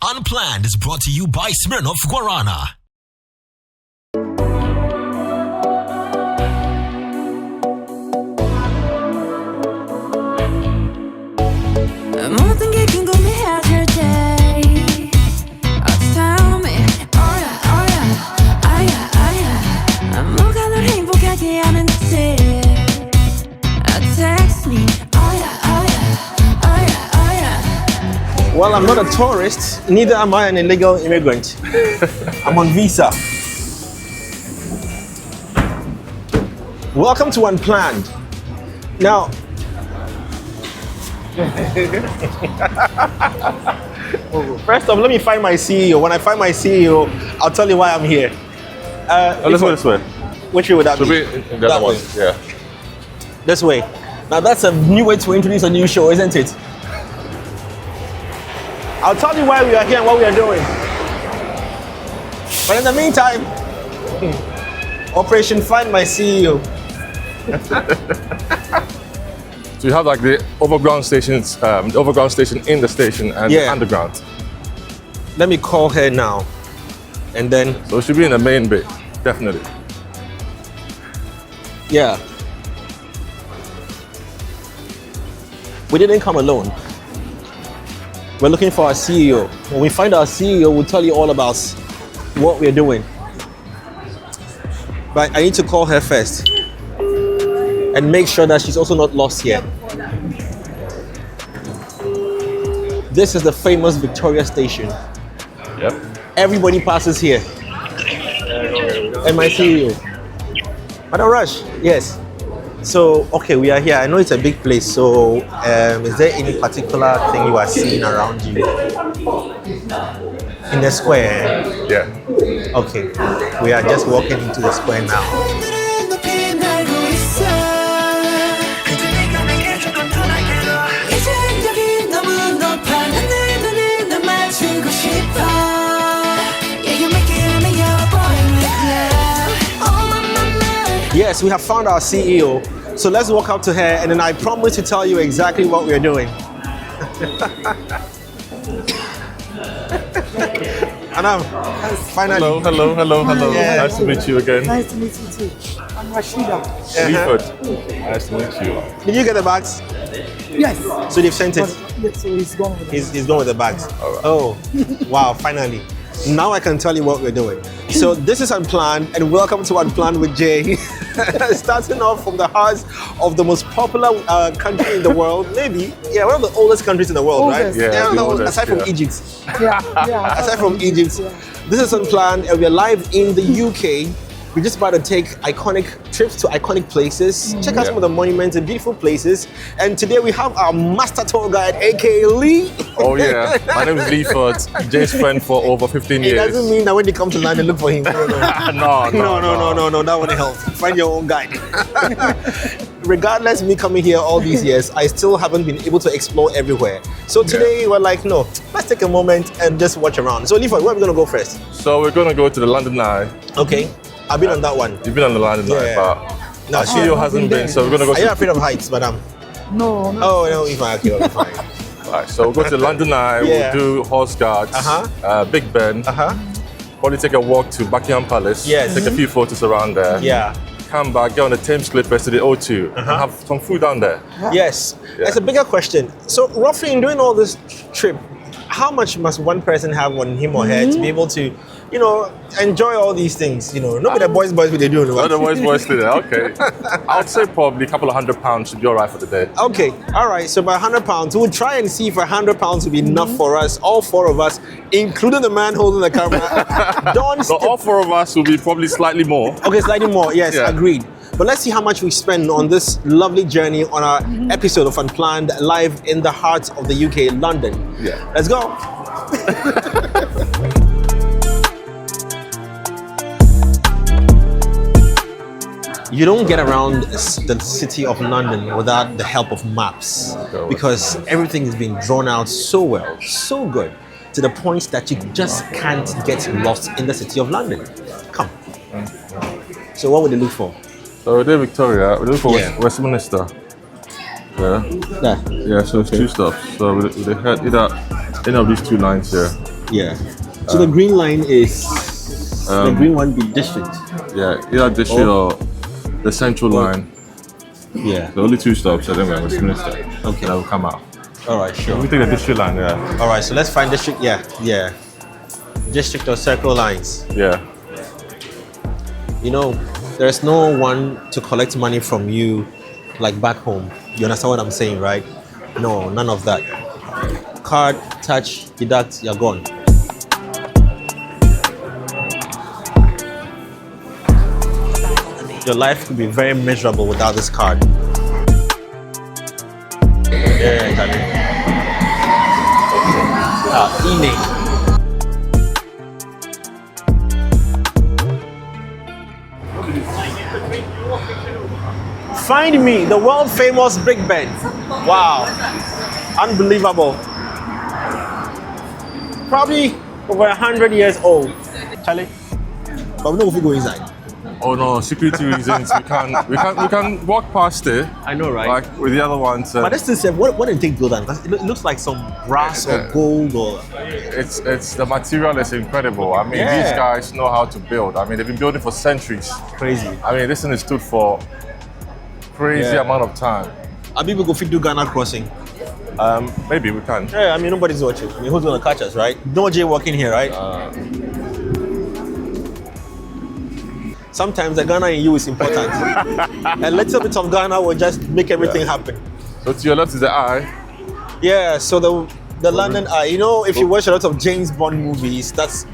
Unplanned is brought to you by Smirnoff Guarana. 모든 게 궁금해하실 때 tell me oh yeah 뭐가 널 행복하게 하는지 text me oh yeah Well, I'm not a tourist, neither am I an illegal immigrant. I'm on visa. Welcome to Unplanned. Now, first off, let me find my CEO. When I find my CEO, I'll tell you why I'm here. Let's go this way. Which way would that Should be? we the other one? Yeah. This way. Now that's a new way to introduce a new show, isn't it? I'll tell you why we are here and what we are doing. But in the meantime, Operation Find My CEO. So you have like the overground stations, the overground station in the station and the underground. Let me call her now. And then, So it should be in the main bit, definitely. yeah. We didn't come alone. We're looking for our CEO. When we find our CEO, we'll tell you all about what we're doing. But I need to call her first and make sure that she's also not lost here. This is the famous Victoria Station. Yep. Everybody passes here. And my CEO. Madam Rush, yes. So, okay, we are here. I know it's a big place. So, is there any particular thing you are seeing around you? In the square? Yeah. Okay, we are just walking into the square now. 오늘은 높이 날고 있어 그저 내가 내게 조금 더 날개로 이제 여기 너무 높아 하늘도 널 맞추고 싶어 Yeah, you make it on your boy with love Oh my Yes, we have found our CEO. So let's walk up to her and then I promise to tell you exactly what we're doing. Anam, finally. Hello. Yeah. Nice to meet you again. Nice to meet you too. I'm Rashida. Clifford. Nice to meet you. Did you get the bags? Yes. So they've sent it. Yes, so he's gone with us. He's going with the bags. All right. Oh, wow, finally. Now I can tell you what we're doing. So this is Unplanned and welcome to Unplanned with Jay. Starting off from the heart of the most popular country in the world, maybe. Yeah, one of the oldest countries in the world, Oldest. right? Yeah, the no, oldest, aside from yeah. Egypt. Yeah. Aside from Egypt. Yeah. This is Unplanned and we're live in the UK. We're just about to take iconic trips to iconic places, check out some of the monuments and beautiful places. And today we have our master tour guide, aka Lee. Oh yeah. My name is Clifford. Jay's friend for over 15 It years. doesn't mean that when they come to London, look for him. No. No, that wouldn't help. Find your own guide. Regardless, me coming here all these years, I still haven't been able to explore everywhere. So today we're like, no, let's take a moment and just watch around. So Leaford, where are we gonna go first? So we're gonna go to the London Eye. Okay, I've been on that one. You've been on the London Eye, Yeah. but No, our CEO hasn't been, so we're gonna go Are you to. afraid of heights, madam? No. Oh, no, if I okay, fine. Right, so we'll go to the London Eye. Yeah. We'll do Horse Guards, Big Ben. Probably take a walk to Buckingham Palace. Yes. Take a few photos around there. Yeah. Come back, get on the Thames Clippers to the O2 and have some food down there. Yes. Yeah. It's a bigger question. So roughly in doing all this trip, how much must one person have on him or her to be able to, you know, enjoy all these things? You know, not with the boys, what they do. No? Otherwise, boys there. Okay. I would say probably a couple of £100 should be all right for the day. Okay, all right. So by £100, we'll try and see if £100 will be enough for us, all four of us, including the man holding the camera. Don't. So all four of us will be probably slightly more. Okay, slightly more. Yes, Yeah. agreed. But let's see how much we spend on this lovely journey on our episode of Unplanned, live in the heart of the UK, London. Yeah. Let's go. You don't get around the city of London without the help of maps, because everything is being drawn out so well, so good, to the point that you just can't get lost in the city of London. Come. So what would they look for? So we're in Victoria, we look for Yeah. Westminster. Yeah. There. Yeah, so it's two stops. So we head either any of these two lines here. Yeah. So the green line is the green one be district. Yeah, either district or the central line. Yeah. The only 2 stops, and then we're Westminster. Okay. And then we'll come out. All right, sure. We take the district line, yeah. All right, so let's find district. Yeah, yeah. District or circle lines. Yeah. You know, there's no one to collect money from you like back home. You understand what I'm saying, right? No, none of that. Card, touch, deduct, you're gone. Your life could be very miserable without this card. Yeah, Daddy. E-name. Find me, the world famous Big Ben. Wow. Unbelievable. Probably over 100 years old. Charlie? But we know if we go inside. Oh no, security reasons we can walk past it. I know, right? Like with the other ones. But this thing said, what did it take to do that? Because it looks like some brass or gold or. It's the material is incredible. I mean, Yeah. these guys know how to build. I mean, they've been building for centuries. Crazy. I mean, this thing is stood for crazy Yeah. amount of time. Are people go fit do Ghana crossing? Maybe we can. Yeah, I mean nobody's watching. I mean, who's gonna catch us, right? No jaywalking here, right? Sometimes the Ghana in you is important. A little bit of Ghana will just make everything happen. So to your left is the eye. Yeah, so the London Eye. You know, if you watch a lot of James Bond movies, that's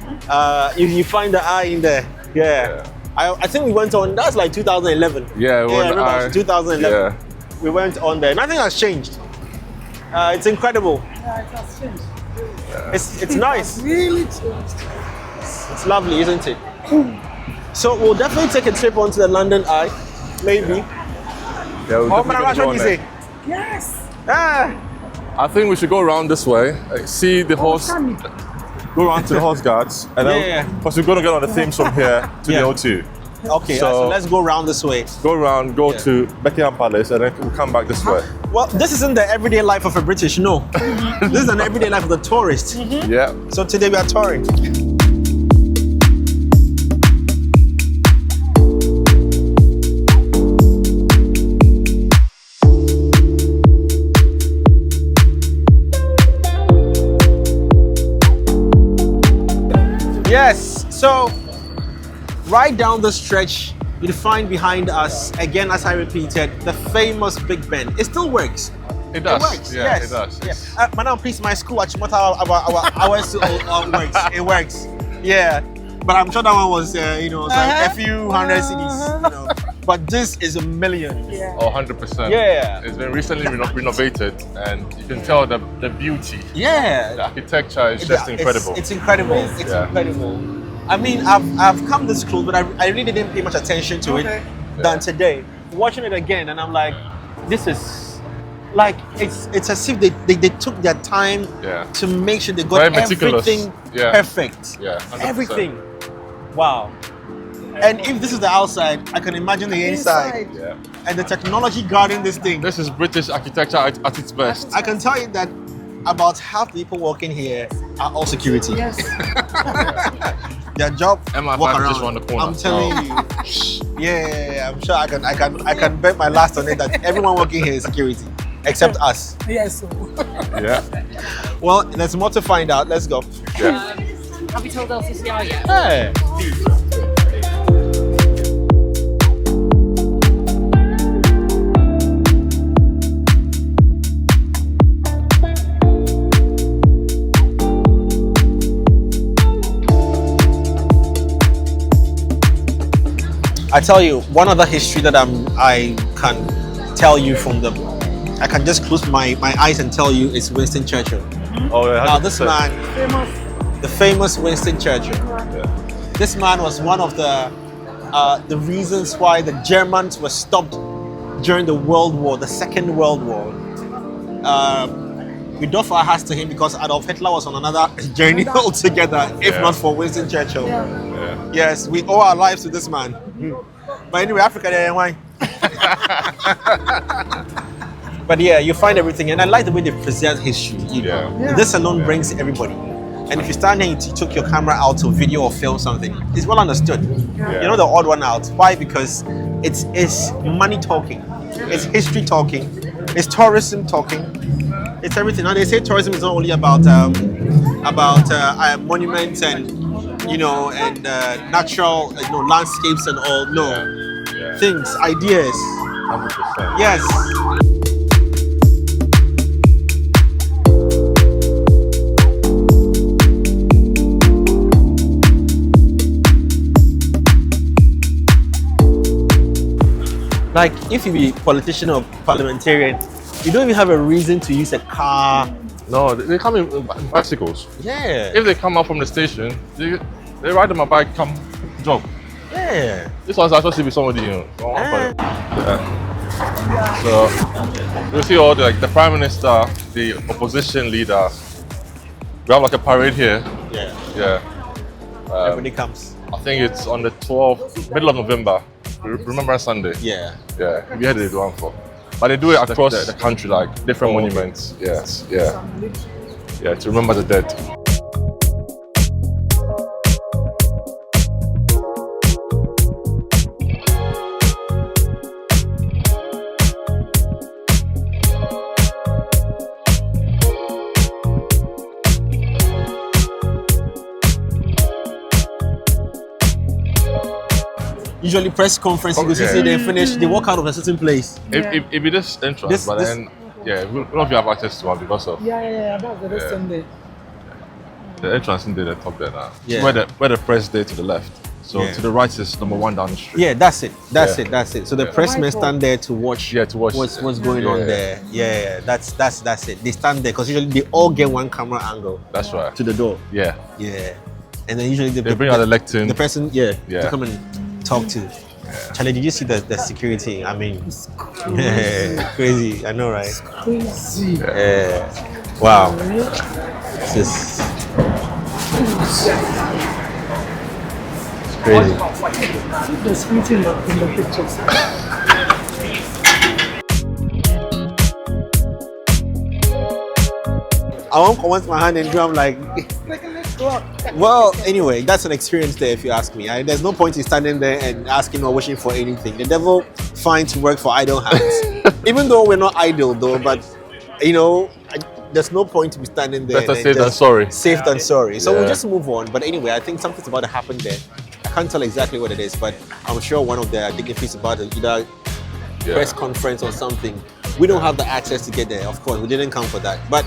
you find the eye in there. Yeah. I think we went on. That's like 2011. Yeah, I remember eye. it was 2011. Yeah. We went on there. Nothing has changed. It's incredible. Yeah, it has changed. It's nice. Really changed. It's lovely, isn't it? So we'll definitely take a trip onto the London Eye, maybe. Yeah, we'll Oh, definitely Marash, go what on do you there. say? Yes. Ah, I think we should go around this way, see the horse, Sammy. go around to the horse guards, and then Yeah. because we're going to get on the Thames from here to Yeah. the O2. okay, so let's go around this way. Go around, go Yeah. to Buckingham Palace, and then we'll come back this way. Well, this isn't the everyday life of a British, no. This is an everyday life of the tourist. Yeah. So today we are touring. Yes, so right down the stretch, you'll find behind us, again, as I repeated, the famous Big Ben. It still works. It does. It works. Yeah, Yes. it does. Yeah. Madam, please, my school at Chimota, our works. It works. Yeah. But I'm sure that one was, a few hundred cities. But this is a million. Yeah. Oh, 100%. Yeah. It's been recently renovated, and you can tell the beauty. Yeah. The architecture is just incredible. It's incredible. It's Yeah. incredible. I mean, I've come this close, but I really didn't pay much attention to it than today. Watching it again, and I'm like, this is like it's as if they took their time Yeah. to make sure they got Very meticulous. everything Yeah. perfect. Yeah, 100%. Everything. Wow. And if this is the outside, I can imagine the inside. Yeah. And the technology guarding this thing. This is British architecture at its best. I can tell you that about half the people working here are all security. Yes. Their job, MI5 walk is around. just around the corner. I'm telling you. Yeah, I'm sure I can bet my last on it that everyone working here is security, except us. Yes. So. Yeah. Well, there's more to find out. Let's go. Yeah. Have you told LCCR yet? Hey. I tell you, one other history that I can tell you from I can just close my eyes and tell you is Winston Churchill. Oh, yeah. Now this 100%. man, the famous Winston Churchill. This man was one of the reasons why the Germans were stopped during the World War, the Second World War. We doff our hats to him because Adolf Hitler was on another journey altogether, if Yeah. not for Winston Churchill. Yeah. Yes, we owe our lives to this man. But anyway, Africa, there, why? But yeah, you find everything, and I like the way they present history. Yeah. This alone brings everybody. And if you stand there and you took your camera out to video or film something, it's well understood. You're not the odd one out. Why? Because it's money talking, it's history talking, it's tourism talking, it's everything. Now they say tourism is not only about monuments and natural landscapes and all. No, things, ideas. 100%. Yes. Like, if you be politician or parliamentarian, you don't even have a reason to use a car. No, they come in bicycles. Yeah. If they come out from the station, they ride on my bike, come jog. Yeah. This one's supposed to be somebody, Yeah. So you see all the Prime Minister, the opposition leader. We have like a parade here. Yeah. Yeah. Everybody comes. I think it's on the 12th, middle of November. Remembrance Sunday. Yeah. Yeah. We had to do one for. But they do it across the country, like different monuments. Yes. Yeah. Yeah. To remember the dead. Usually press conference, you go see they finish, they walk out of a certain place. If it this entrance, but then we don't know if you have access to one because of Yeah, that's the rest of the the entrance in there, the top there now. Yeah. Where the press there to the left. So to the right is number 1 down the street. Yeah, that's it. That's it. So the pressmen stand there to watch. Yeah, to watch what's going on there. Yeah, that's it. They stand there because usually they all get one camera angle. That's right. To the door. Yeah. Yeah, and then usually They bring out the lectern. the person, Yeah. to come and talk to. Charlie, did you see the security? I mean, It's crazy. crazy. I know, right? Crazy. Yeah. Wow. This is crazy. The screen in the pictures. I won't comment my hand and do. I'm like, well, anyway, that's an experience there if you ask me. There's no point in standing there and asking or wishing for anything. The devil finds work for idle hands. Even though we're not idle though, but there's no point to be standing there. Better safe than sorry. Safe than sorry. So we'll Yeah. just move on. But anyway, I think something's about to happen there. I can't tell exactly what it is, but I'm sure one of the dignitaries about it, either press conference or something. We don't have the access to get there, of course. We didn't come for that. But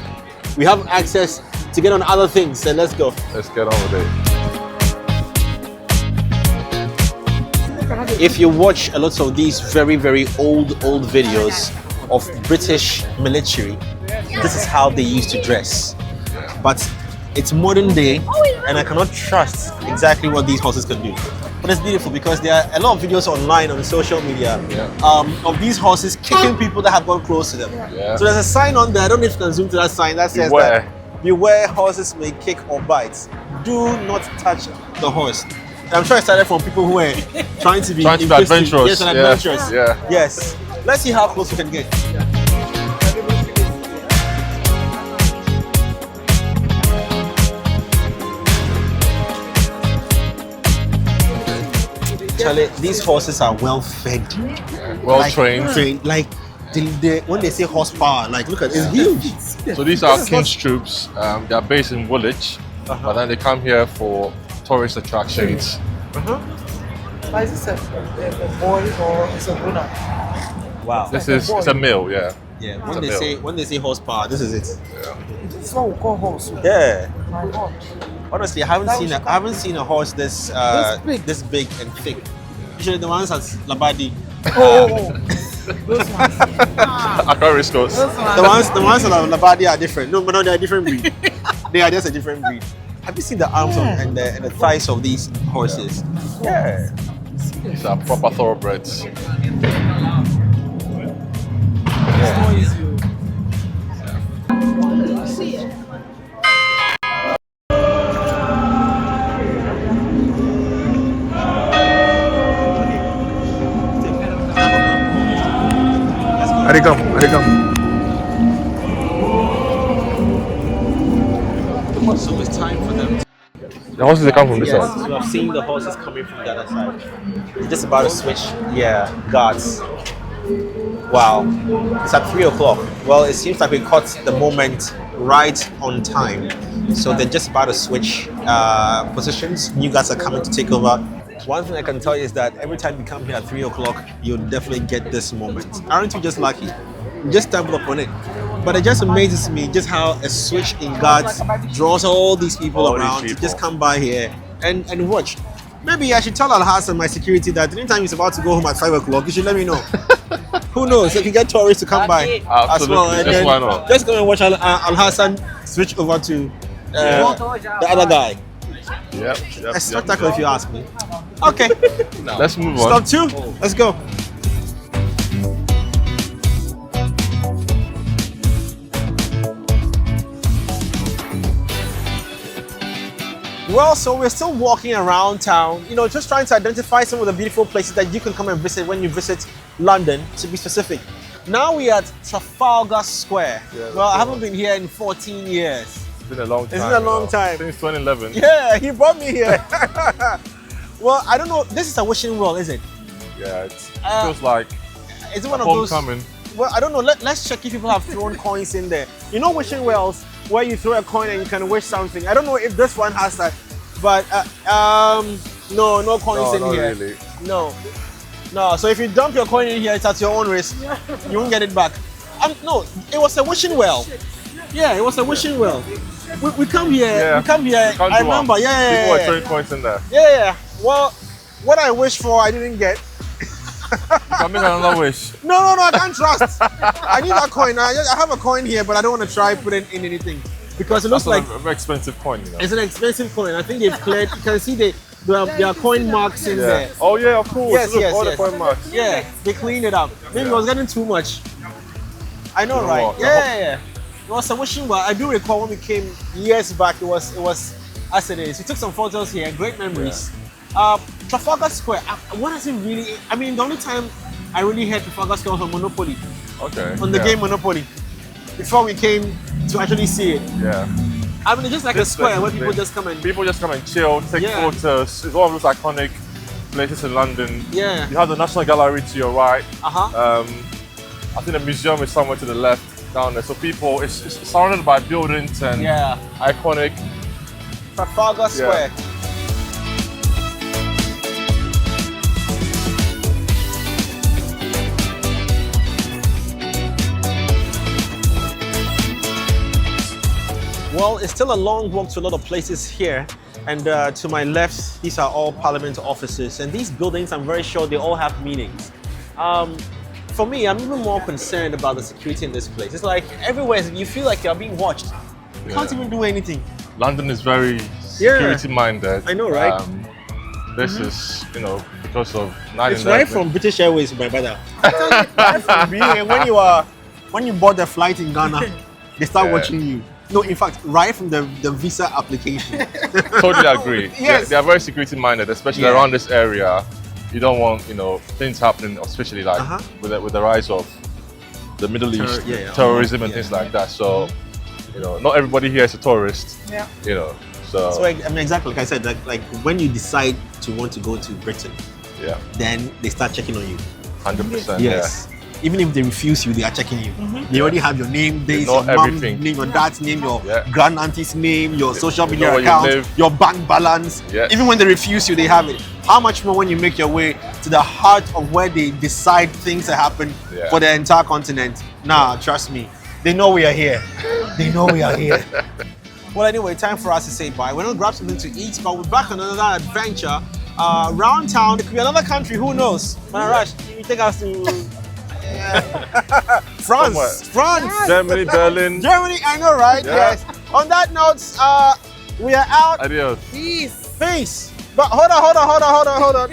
we have access to get on other things, so let's go. Let's get on with it. If you watch a lot of these very, very old videos of British military, this is how they used to dress. But it's modern day, and I cannot trust exactly what these horses can do. But it's beautiful because there are a lot of videos online on social media of these horses kicking people that have gone close to them. Yeah. So there's a sign on there, I don't know if you can zoom to that sign, that says that beware horses may kick or bite. Do not touch the horse. And I'm sure it started from people who were trying to be adventurous. Yes, and adventurous. Yeah. Yes. Let's see how close we can get. Charlie, these horses are well fed, Well like, trained. Like when they say horsepower, like look at it, it's huge. So these are King's troops. They are based in Woolwich, but then they come here for tourist attractions. Is this a boy or is a grown up? Wow. This is it's a mill, yeah. Yeah. It's a mill. When they say horsepower, this is it. This is what we call horse. Yeah. My God. Honestly, I haven't seen a horse this big and thick. Usually the ones at Labadi. Those ones. Aquarius coast. The ones at Labadi are different. No, but no, they're a different breed. They are just a different breed. Have you seen the arms and the thighs of these horses? Yeah. These are proper thoroughbreds. Here they come. So it's time for the The horses they come from this Yes, side. so I've seen the horses coming from the other side. They're just about to switch. Yeah, guards. Wow, it's at 3 o'clock. Well, it seems like we caught the moment right on time. So they're just about to switch positions. New guys are coming to take over. One thing I can tell you is that every time you come here at 3 o'clock, you'll definitely get this moment. Aren't you just lucky? You just stumble upon it. But it just amazes me just how a switch in guards draws all these people All these around to people. just come by here and watch. Maybe I should tell Al-Hassan, my security, that anytime he's about to go home at 5 o'clock, you should let me know. Who knows? They can get tourists to come by as Absolutely. well. And Just then why not? just go and watch Al-Hassan switch over to the other guy. Yep. A spectacle if you ask me. Okay, Let's move on. stop 2. Let's go. Well, so we're still walking around town, just trying to identify some of the beautiful places that you can come and visit when you visit London, to be specific. Now we're at Trafalgar Square. Well, I haven't been here in 14 years. It's been a long time. It's been a long time. Since 2011. Yeah, he brought me here. Well, I don't know. This is a wishing well, is it? Yeah, it feels like Is it one of those? homecoming. Well, I don't know. Let's check if people have thrown coins in there. You know wishing wells where you throw a coin and you can wish something. I don't know if this one has that, but no coins in not here. really. No. So if you dump your coin in here, it's at your own risk. You won't get it back. No, it was a wishing well. Yeah, it was a wishing well. We come here. Yeah. We come here. You can't I do one. remember. Yeah. People are throwing coins in there. Yeah. Well, what I wished for, I didn't get. You can make another wish. No, I can't trust. I need that coin. I have a coin here, but I don't want to try put it in anything because it looks That's like a very expensive coin, you know. it's an expensive coin. I think they've cleared. You can see there are coin marks in there. Oh yeah, of course. Yes, Look, yes, all yes. the coin marks. Yeah, they cleaned it up. Maybe it was getting too much. I know, You know right? what? Yeah. It was a wishing well. I do recall when we came years back. It was as it is. We took some photos here. Great memories. Trafalgar Square. What does it really? I mean, the only time I really heard Trafalgar Square was on Monopoly. Okay. On the game Monopoly, before we came to actually see it. Yeah. I mean, it's just like a square where people just come and People just come and chill, take Yeah. photos. It's one of those iconic places in London. Yeah. You have the National Gallery to your right. uh-huh. I think the museum is somewhere to the left down there. So people, it's surrounded by buildings and Yeah, iconic. Trafalgar Square. Well, it's still a long walk to a lot of places here. And to my left, these are all Parliament offices. And these buildings, I'm very sure they all have meanings. For me, I'm even more concerned about the security in this place. It's like everywhere, you feel like you're being watched. You can't even do anything. London is very security minded. I know, right? This is, because of 9/11. It's right from British Airways, my brother. Right from BA. When you board the flight in Ghana, they start Yeah. watching you. No, in fact, right from the visa application. Totally agree. Yes. They are very security minded, especially Yeah. around this area. You don't want, things happening, especially like with the rise of the Middle East, yeah. terrorism and Yeah. things like that. So, not everybody here is a tourist. Yeah. So I mean, exactly like I said, like when you decide to want to go to Britain, Yeah, then they start checking on you. 100%. Yes. Even if they refuse you, they are checking you. They already have your name, dates, know your mom's everything. name, your dad's name, your Yeah. grand auntie's name, your social They media know where you account, live. your bank balance. Yeah. Even when they refuse you, they have it. How much more when you make your way to the heart of where they decide things that happen Yeah. for the entire continent? Nah, trust me. They know we are here. They know we are here. Well, anyway, time for us to say bye. We're going to grab something to eat, but we're back on another adventure around town. It could be another country, who knows? Manarash, you take us to France. Somewhere. France. Germany, Berlin. Germany, I know, right? Yeah. Yes. On that note, we are out. Adios. Peace. But hold on.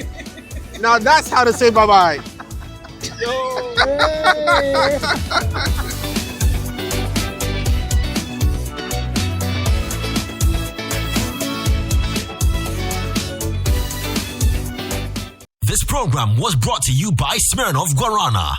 Now that's how to say bye-bye. This program was brought to you by Smirnoff Guarana.